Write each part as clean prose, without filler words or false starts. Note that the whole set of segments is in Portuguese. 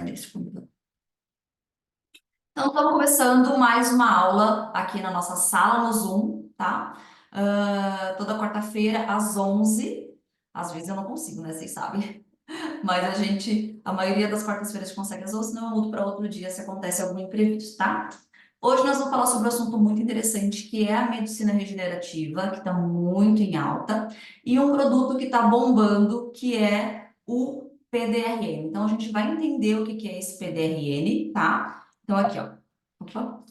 nesse computador. Então, estamos começando mais uma aula aqui na nossa sala no Zoom, tá? Toda quarta-feira às 11. Às vezes eu não consigo, né? Vocês sabem. Mas a maioria das quartas-feiras consegue às 11, senão eu mudo para outro dia se acontece algum imprevisto, tá? Hoje nós vamos falar sobre um assunto muito interessante, que é a medicina regenerativa, que está muito em alta, e um produto que está bombando, que é o PDRN. Então, a gente vai entender o que é esse PDRN, tá? Então, aqui, ó. Opa,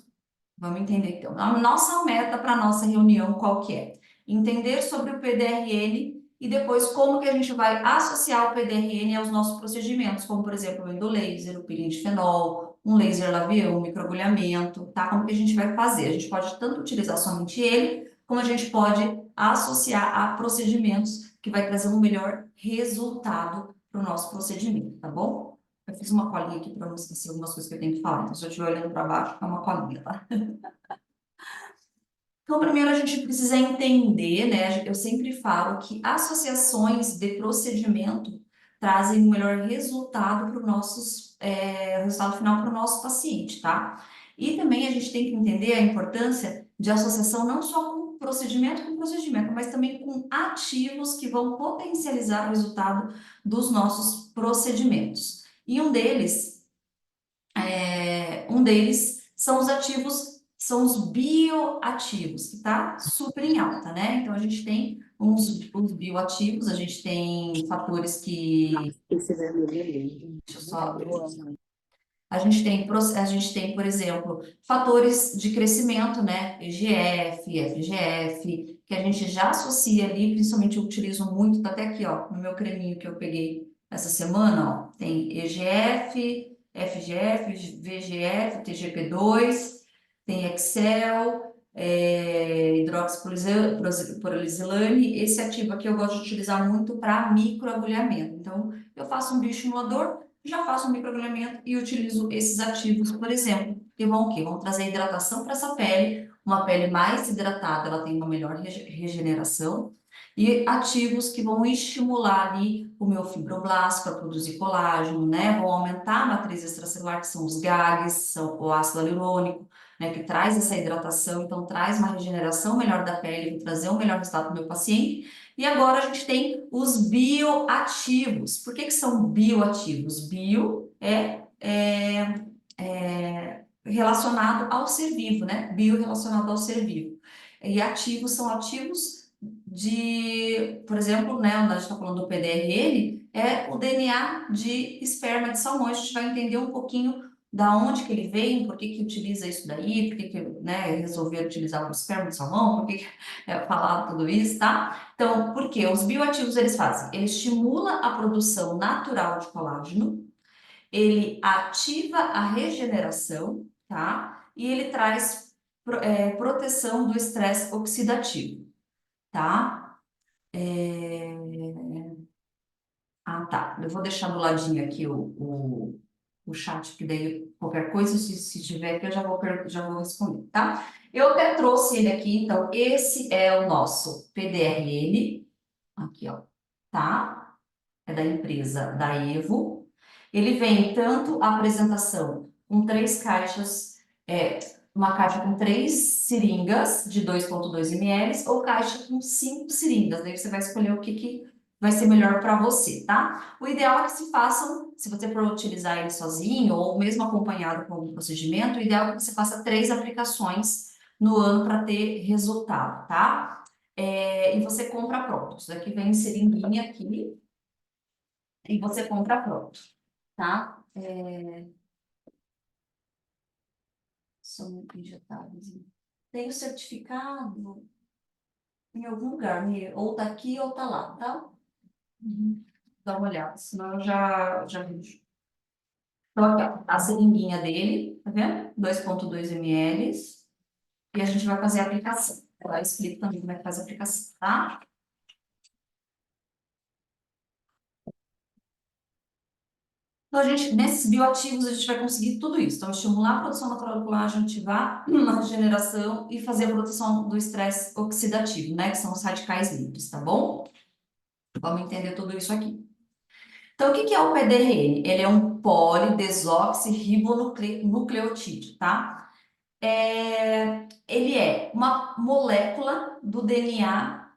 vamos entender então. A nossa meta para a nossa reunião qual que é? Entender sobre o PDRN e depois como que a gente vai associar o PDRN aos nossos procedimentos, como por exemplo o endolaser, o peeling de fenol, um laser labial, um microagulhamento, tá? Como que a gente vai fazer? A gente pode tanto utilizar somente ele, como a gente pode associar a procedimentos que vai trazer um melhor resultado para o nosso procedimento, tá bom? Eu fiz uma colinha aqui para não esquecer algumas coisas que eu tenho que falar. Então, se eu estiver olhando para baixo, é uma colinha, tá? Então, primeiro a gente precisa entender, né? Eu sempre falo que associações de procedimento trazem um melhor resultado para o nosso resultado final para o nosso paciente, tá? E também a gente tem que entender a importância de associação não só com procedimento, mas também com ativos que vão potencializar o resultado dos nossos procedimentos. E um deles são os ativos, são os bioativos, que está super em alta, né? Então, a gente tem os bioativos, a gente tem fatores que... Esse vermelho é lindo. Deixa eu só... Eu amo. A gente tem, por exemplo, fatores de crescimento, né? EGF, FGF, que a gente já associa ali, principalmente eu utilizo muito, tá até aqui, ó, no meu creminho que eu peguei essa semana, ó, tem EGF, FGF, VGF, TGP2, tem Excel, hidroxiprolisilane. Esse ativo aqui eu gosto de utilizar muito para microagulhamento. Então, eu faço um bioestimulador, já faço um microagulhamento e utilizo esses ativos, por exemplo, que vão o quê? Vão trazer hidratação para essa pele, uma pele mais hidratada, ela tem uma melhor regeneração, e ativos que vão estimular ali o meu fibroblasto para produzir colágeno, né? Vão aumentar a matriz extracelular, que são os GAGs, são o ácido hialurônico, né? Que traz essa hidratação, então traz uma regeneração melhor da pele, vou trazer um melhor resultado para o meu paciente. E agora a gente tem os bioativos. Por que são bioativos? Bio é relacionado ao ser vivo, né? Bio relacionado ao ser vivo. E ativos são ativos por exemplo, né, onde a gente está falando do PDRN, é o DNA de esperma de salmão. A gente vai entender um pouquinho da onde que ele vem, por que utiliza isso daí, por que né, resolveu utilizar o esperma de salmão, por que falar tudo isso, tá? Então, por quê? Os bioativos eles fazem? Ele estimula a produção natural de colágeno, ele ativa a regeneração, tá? E ele traz proteção do estresse oxidativo, tá? Ah, tá. Eu vou deixar do ladinho aqui o chat, que daí qualquer coisa, se tiver aqui, eu já vou responder, tá? Eu até trouxe ele aqui, então, esse é o nosso PDRN, aqui, ó, tá? É da empresa da Evo. Ele vem tanto a apresentação com 3 caixas, uma caixa com 3 seringas de 2,2 ml ou caixa com 5 seringas. Daí você vai escolher o que vai ser melhor para você, tá? O ideal é que se façam, se você for utilizar ele sozinho ou mesmo acompanhado com algum procedimento, o ideal é que você faça 3 aplicações no ano para ter resultado, tá? E você compra pronto. Isso daqui vem em seringuinha aqui e você compra pronto, tá? São injetáveis. Tem o certificado em algum lugar, ou tá aqui ou tá lá, tá? Dá uma olhada, senão eu já vejo. Então, aqui, ó, a seringuinha dele, tá vendo? 2,2 ml. E a gente vai fazer a aplicação. Eu explico também como é que faz a aplicação, tá? Então, nesses bioativos, a gente vai conseguir tudo isso. Então, estimular a produção natural do colágeno, ativar a regeneração e fazer a proteção do estresse oxidativo, né? Que são os radicais livres, tá bom? Vamos entender tudo isso aqui. Então, o que que é o PDRN? Ele é um polidesoxirribonucleotídeo, tá? Ele é uma molécula do DNA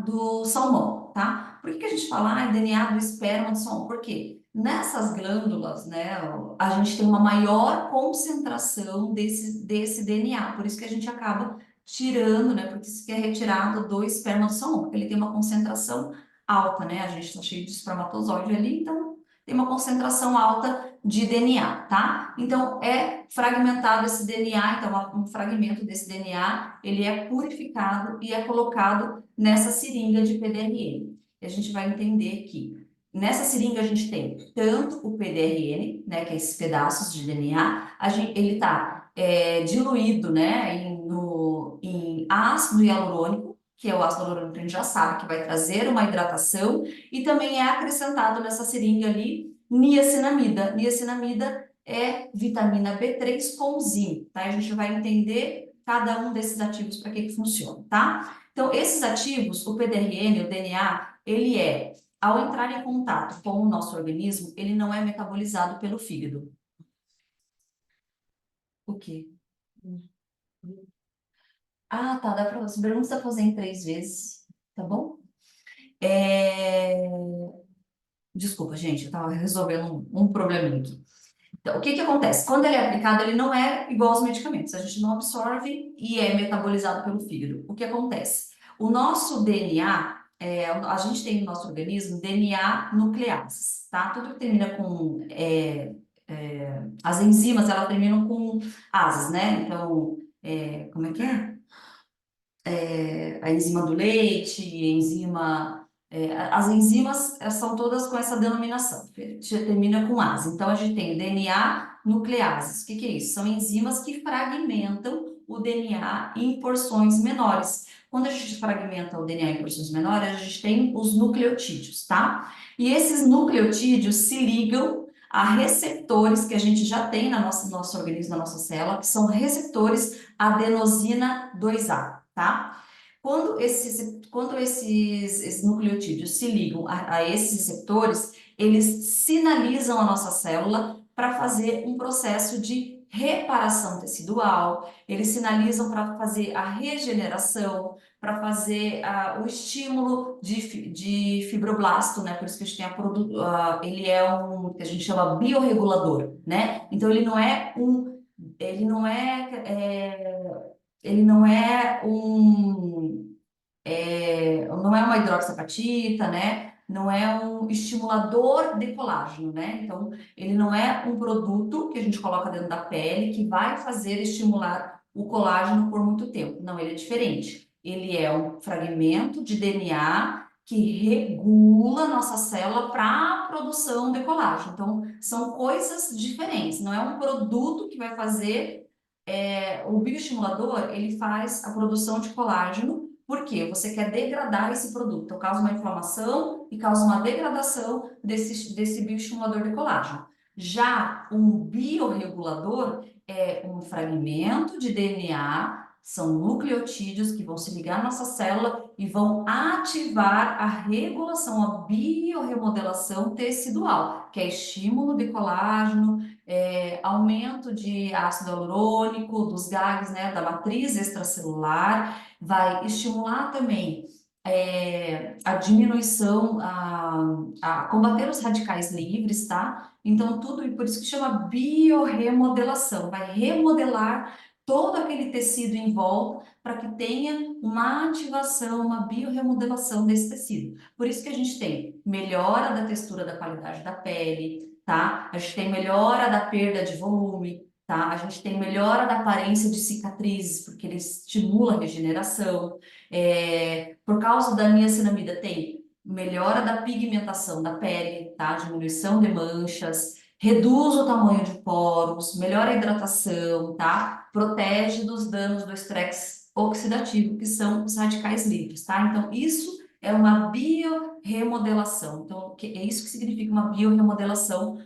do salmão, tá? Por que que a gente fala DNA do esperma do salmão? Por quê? Nessas glândulas, né, a gente tem uma maior concentração desse DNA, por isso que a gente acaba tirando, né, porque isso que é retirado do esperma do salmão, porque ele tem uma concentração alta, né, a gente está cheio de espermatozoide ali, então tem uma concentração alta de DNA, tá? Então, é fragmentado esse DNA, então um fragmento desse DNA, ele é purificado e é colocado nessa seringa de PDRN. E a gente vai entender que nessa seringa a gente tem tanto o PDRN, né, que é esses pedaços de DNA, ele está diluído, né, em ácido hialurônico, que é o ácido hialurônico que a gente já sabe que vai trazer uma hidratação, e também é acrescentado nessa seringa ali niacinamida. Niacinamida é vitamina B3 com zinco, tá? A gente vai entender cada um desses ativos para que funciona, tá? Então, esses ativos, o PDRN, o DNA, ele ao entrar em contato com o nosso organismo, ele não é metabolizado pelo fígado. O quê? Ah, tá, dá para você. Pergunta fazer em 3 vezes, tá bom? É... Desculpa, gente, eu estava resolvendo um probleminha aqui. Então, o que que acontece? Quando ele é aplicado, ele não é igual aos medicamentos. A gente não absorve e é metabolizado pelo fígado. O que acontece? O nosso DNA, a gente tem no nosso organismo DNA nucleases, tá? Tudo que termina com as enzimas, elas terminam com ases, né? Então, como é que é? A enzima do leite, as enzimas são todas com essa denominação, que termina com ase. Então, a gente tem o DNA nucleases. O que que é isso? São enzimas que fragmentam o DNA em porções menores. Quando a gente fragmenta o DNA em porções menores, a gente tem os nucleotídeos, tá? E esses nucleotídeos se ligam a receptores que a gente já tem nosso organismo, na nossa célula, que são receptores adenosina 2A, tá? Quando esses nucleotídeos se ligam a esses receptores, eles sinalizam a nossa célula para fazer um processo de reparação tecidual, eles sinalizam para fazer a regeneração, para fazer o estímulo de fibroblasto, né? Por isso que a gente tem ele é que a gente chama biorregulador, né? Então ele não é, ele não é não é uma hidroxiapatita, né? Não é um estimulador de colágeno, né? Então, ele não é um produto que a gente coloca dentro da pele que vai fazer estimular o colágeno por muito tempo. Não, ele é diferente. Ele é um fragmento de DNA que regula a nossa célula para a produção de colágeno. Então, são coisas diferentes. Não é um produto que vai fazer. O bioestimulador, ele faz a produção de colágeno porque você quer degradar esse produto. Então, causa uma inflamação e causa uma degradação desse bioestimulador de colágeno. Já um biorregulador é um fragmento de DNA, são nucleotídeos que vão se ligar à nossa célula e vão ativar a regulação, a biorremodelação tecidual, que é estímulo de colágeno, aumento de ácido hialurônico, dos gags, né, da matriz extracelular, vai estimular também a diminuição, a combater os radicais livres, tá? Então, tudo, e por isso que chama biorremodelação, vai remodelar todo aquele tecido em volta para que tenha uma ativação, uma biorremodelação desse tecido. Por isso que a gente tem melhora da textura da qualidade da pele, tá? A gente tem melhora da perda de volume, tá? A gente tem melhora da aparência de cicatrizes, porque ele estimula a regeneração. Por causa da niacinamida, tem melhora da pigmentação da pele, tá? Diminuição de manchas, reduz o tamanho de poros, melhora a hidratação, tá? Protege dos danos do estresse oxidativo, que são os radicais livres, tá? Então, isso é uma biorremodelação. Então, é isso que significa uma biorremodelação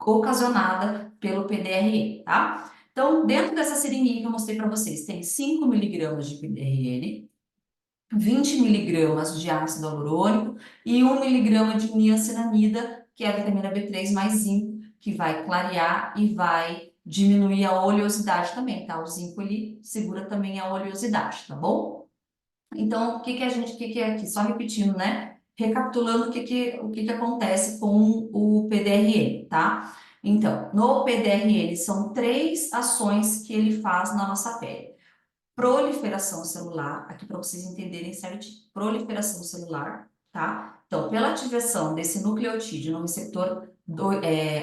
ocasionada pelo PDRN, tá? Então, dentro dessa seringuinha que eu mostrei para vocês, tem 5 miligramas de PDRN, 20 miligramas de ácido hialurônico e 1 miligrama de niacinamida, que é a vitamina B3 mais zinco, que vai clarear e vai diminuir a oleosidade também, tá? O zinco, ele segura também a oleosidade, tá bom? Então, o que que é aqui? Só repetindo, né? Recapitulando o que que acontece com o PDRN, tá? Então, no PDRN são três ações que ele faz na nossa pele. Proliferação celular, aqui para vocês entenderem certinho. Proliferação celular, tá? Então, pela ativação desse nucleotídeo no receptor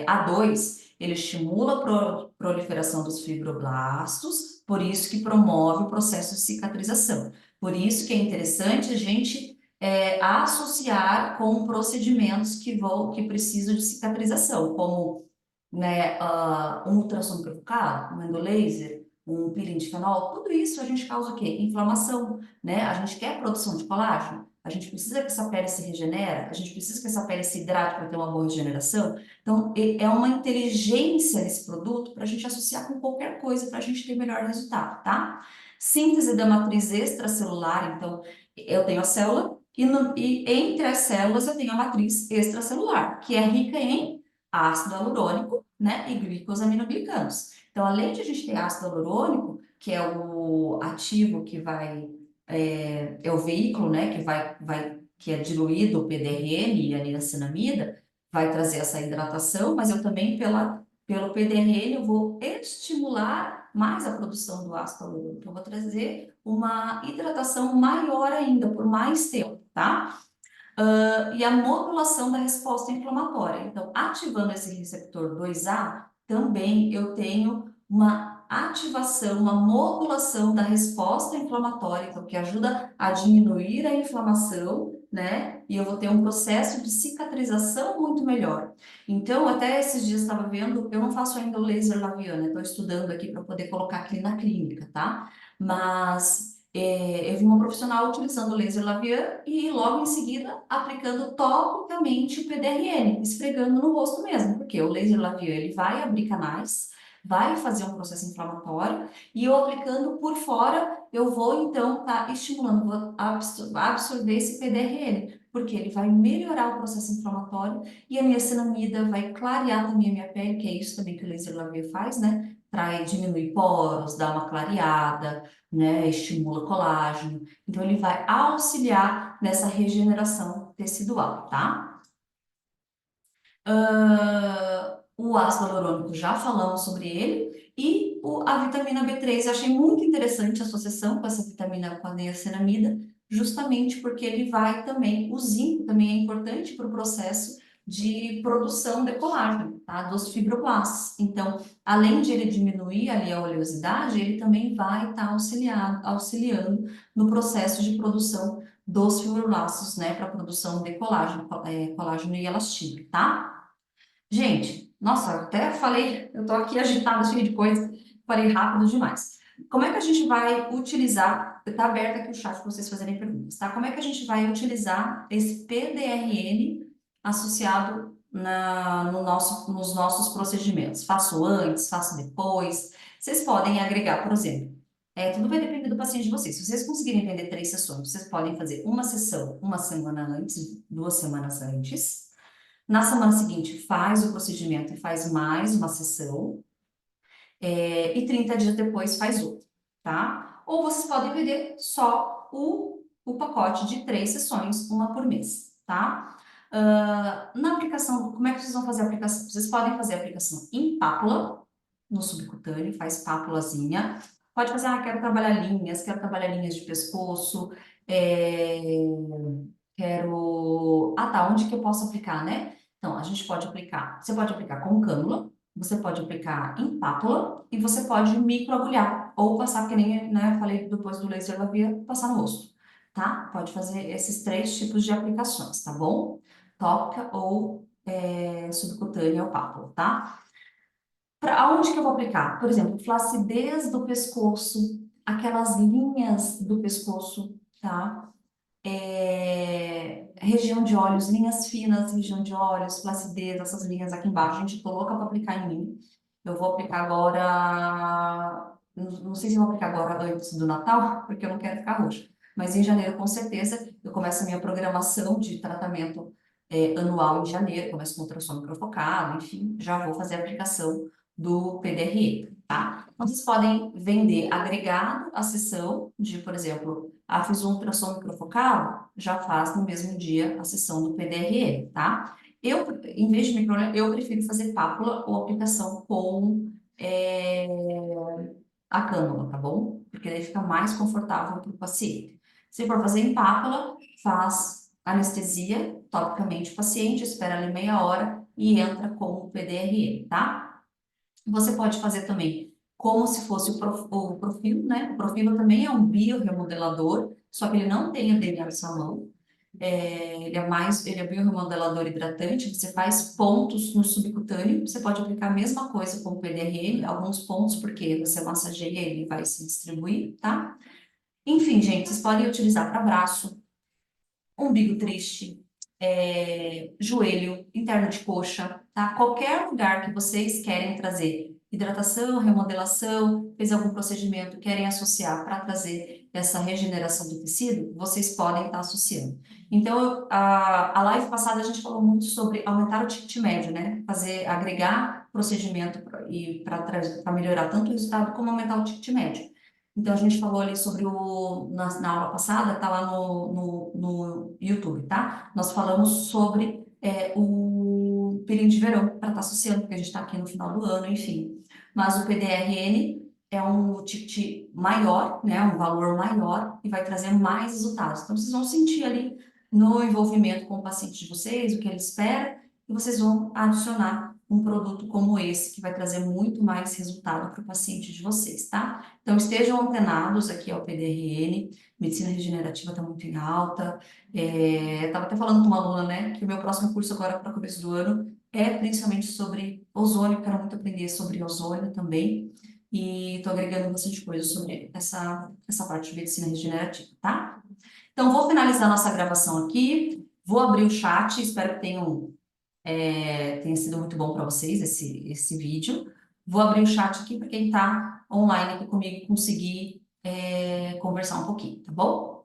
A2, ele estimula a proliferação dos fibroblastos, por isso que promove o processo de cicatrização. Por isso que é interessante a gente associar com procedimentos que precisam de cicatrização, como né, um ultrassom provocado, um endolaser, um peeling de fenol, tudo isso a gente causa o quê? Inflamação, né? A gente quer produção de colágeno, a gente precisa que essa pele se regenere, a gente precisa que essa pele se hidrate para ter uma boa regeneração. Então, é uma inteligência nesse produto para a gente associar com qualquer coisa para a gente ter melhor resultado, tá? Síntese da matriz extracelular, então, eu tenho a célula e entre as células eu tenho a matriz extracelular, que é rica em ácido hialurônico, né, e glicosaminoglicanos. Então, além de a gente ter ácido hialurônico, que é o ativo que é o veículo, né, que é diluído o PDRN e a niacinamida, vai trazer essa hidratação, mas eu também, pelo PDRN, eu vou estimular mais a produção do ácido hialurônico. Eu vou trazer uma hidratação maior ainda, por mais tempo, tá? E a modulação da resposta inflamatória. Então, ativando esse receptor 2A, também eu tenho uma ativação, uma modulação da resposta inflamatória, então, que ajuda a diminuir a inflamação, né? E eu vou ter um processo de cicatrização muito melhor. Então, até esses dias estava vendo, eu não faço ainda o laser labiana, estou estudando aqui para poder colocar aqui na clínica, tá? Mas eu vi uma profissional utilizando o laser labial e logo em seguida aplicando topicamente o PDRN, esfregando no rosto mesmo, porque o laser labial ele vai abrir canais, vai fazer um processo inflamatório e eu aplicando por fora, eu vou então estar estimulando, vou absorver esse PDRN, porque ele vai melhorar o processo inflamatório e a niacinamida vai clarear também a minha pele, que é isso também que o laser labial faz, né? Diminui poros, dá uma clareada, né? Estimula colágeno. Então, ele vai auxiliar nessa regeneração tecidual, tá? O ácido hialurônico, já falamos sobre ele. E a vitamina B3, eu achei muito interessante a associação com essa vitamina, com a niacinamida, justamente porque ele vai também, o zinco também é importante para o processo de produção de colágeno, tá? Dos fibroblastos. Então, além de ele diminuir ali a oleosidade, ele também vai estar auxiliando no processo de produção dos fibroblastos, né? Para a produção de colágeno, colágeno e elastina, tá? Gente, nossa, até falei, eu tô aqui agitada, cheia de coisa, falei rápido demais. Como é que a gente vai utilizar, tá aberto aqui o chat para vocês fazerem perguntas, tá? Como é que a gente vai utilizar esse PDRN associado no nos nossos procedimentos? Faço antes, faço depois? Vocês podem agregar, por exemplo, tudo vai depender do paciente de vocês. Se vocês conseguirem vender 3 sessões, vocês podem fazer uma sessão uma semana antes, 2 semanas antes. Na semana seguinte, faz o procedimento e faz mais uma sessão, e 30 dias depois faz outra, tá? Ou vocês podem vender só o pacote de 3 sessões, uma por mês, tá? Na aplicação, como é que vocês vão fazer a aplicação? Vocês podem fazer a aplicação em pápula, no subcutâneo, faz pápulazinha. Pode fazer, quero trabalhar linhas de pescoço, é, quero. Ah, tá, onde que eu posso aplicar, né? Então, a gente pode aplicar. Você pode aplicar com cânula, você pode aplicar em pápula e você pode microagulhar ou passar, que nem, né, eu falei depois do laser lavia, passar no rosto, tá? Pode fazer esses 3 tipos de aplicações, tá bom? Tópica ou subcutânea ou pápula, tá? Para aonde que eu vou aplicar? Por exemplo, flacidez do pescoço, aquelas linhas do pescoço, tá? Região de olhos, linhas finas, região de olhos, flacidez, essas linhas aqui embaixo, a gente tô louca para aplicar em mim. Eu vou aplicar agora, não sei se eu vou aplicar agora antes do Natal, porque eu não quero ficar roxa. mas em janeiro, com certeza, eu começo a minha programação de tratamento anual em janeiro, começo com ultrassom microfocado, enfim, já vou fazer a aplicação do PDRE, tá? Então, vocês podem vender agregado à sessão de, por exemplo, fiz um ultrassom microfocado, já faz no mesmo dia a sessão do PDRE, tá? Eu, em vez de microneedling, eu prefiro fazer pápula ou aplicação com a cânula, tá bom? Porque daí fica mais confortável para o paciente. Se for fazer em pápula, faz anestesia topicamente o paciente, espera ali meia hora e entra com o PDRE, tá? Você pode fazer também como se fosse o Profilo, né? O Profilo também é um biorremodelador, só que ele não tem aderência à mão. Ele é bioremodelador hidratante, você faz pontos no subcutâneo, você pode aplicar a mesma coisa com o PDRM, alguns pontos, porque você massageia ele vai se distribuir, tá? Enfim, gente, vocês podem utilizar para braço, umbigo triste, joelho, interno de coxa, tá? Qualquer lugar que vocês querem trazer hidratação, remodelação, fez algum procedimento, querem associar para trazer essa regeneração do tecido, vocês podem estar associando. Então, a live passada a gente falou muito sobre aumentar o ticket médio, né? Agregar procedimento para melhorar tanto o resultado como aumentar o ticket médio. Então, a gente falou ali sobre na aula passada, tá lá no YouTube, tá? Nós falamos sobre o período de verão, para estar associando, porque a gente está aqui no final do ano, enfim. Mas o PDRN é um ticket maior, né? Um valor maior e vai trazer mais resultados. Então, vocês vão sentir ali no envolvimento com o paciente de vocês, o que ele espera, e vocês vão adicionar um produto como esse, que vai trazer muito mais resultado para o paciente de vocês, tá? Então, estejam antenados aqui ao PDRN, medicina regenerativa está muito em alta. Estava até falando com uma aluna, né, que o meu próximo curso agora para o começo do ano é principalmente sobre ozônio, quero muito aprender sobre ozônio também, e estou agregando bastante coisa sobre essa parte de medicina regenerativa, tá? Então, vou finalizar nossa gravação aqui, vou abrir o chat, espero que tenha sido muito bom para vocês esse vídeo. Vou abrir o chat aqui para quem está online aqui comigo conseguir conversar um pouquinho, tá bom?